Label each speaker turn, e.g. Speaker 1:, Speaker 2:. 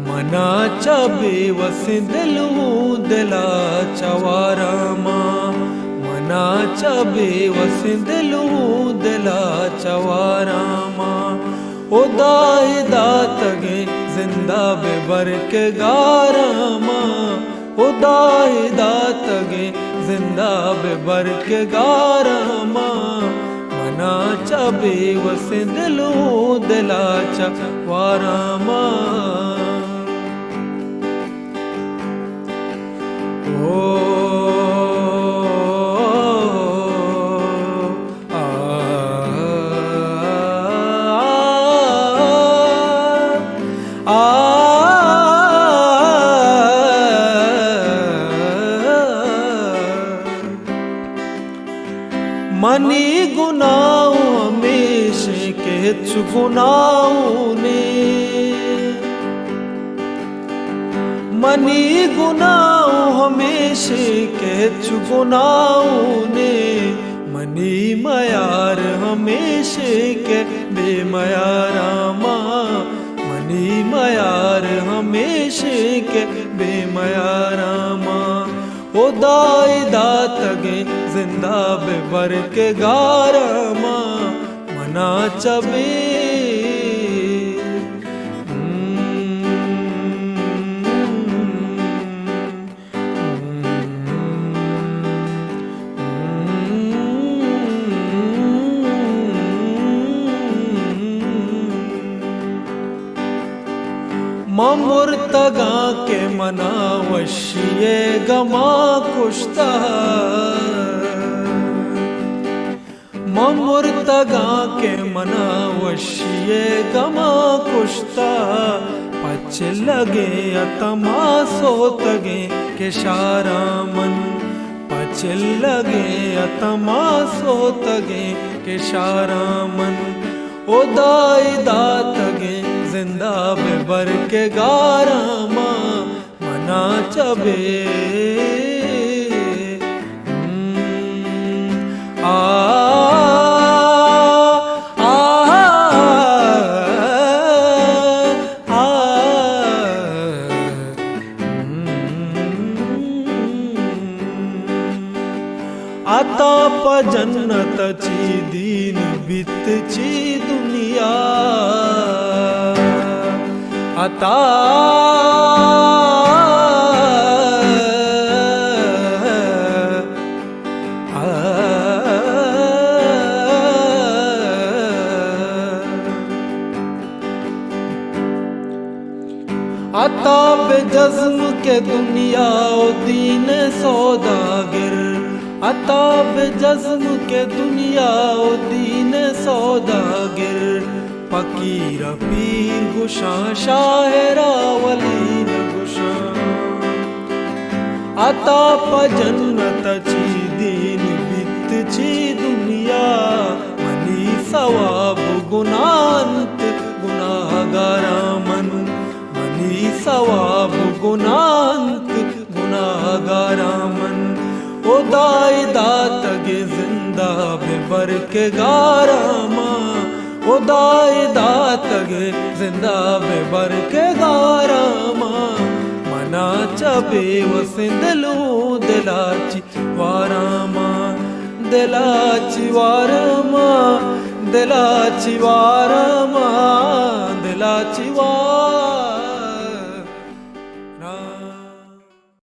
Speaker 1: मनाचा बेवस दिलू दिलाचा वारामा, मनाचा बेवस दिलू दिलाचा वारामा। उदाई दातगे जिंदा बेबर के गारामा, उदाई दातगे जिंदा बेबर के गारामा। मनाचा बेवस दिलू दिलाचा वारामा। मनी गुनाह हमेशा के गुनाहों ने, मनी गुनाह हमेशा के गुनाहों ने। मनी मयार हमेशा के बेमयारा माँ, मनी मयार हमेशा के बेमयारा माँ। उदाई दातगे जिंदा बेबर के गारामा, मना चबे मुर्तगा के मना वशिए गमा कुश्ता, मुर्तगा के मना वशिए गमा कुश्ता। पच लगे अतमा सोतगे के शारा मन, पच लगे अतमा सोतगे के शारा मन। उदाई दातगे जिंदा बेबर के गारामा, मना चबे आता प जन्नत ची दीन बित ची दुनिया आता। आता बेजज्म के दुनिया ओ दीन सौदागर, आता बेजज्म के दुनिया ओ दीन सौदागर। फकीर पीर गुशा शाहरा वलीन गुशा, आता प जन्नत ची दीन बित ची दुनिया। मनी सवाब गुनांत गुनाहगारा मन, मनी सवाब गुनांत गुनाहगारा मन। उदाई दातगे जिंदा बेबर के गारामा, उदाई दातगे जिंदा बेबर के गारामा। मना चबे वस दिलू दिलाची वारामा, दिलाची वारामा, दिलाची वारामा।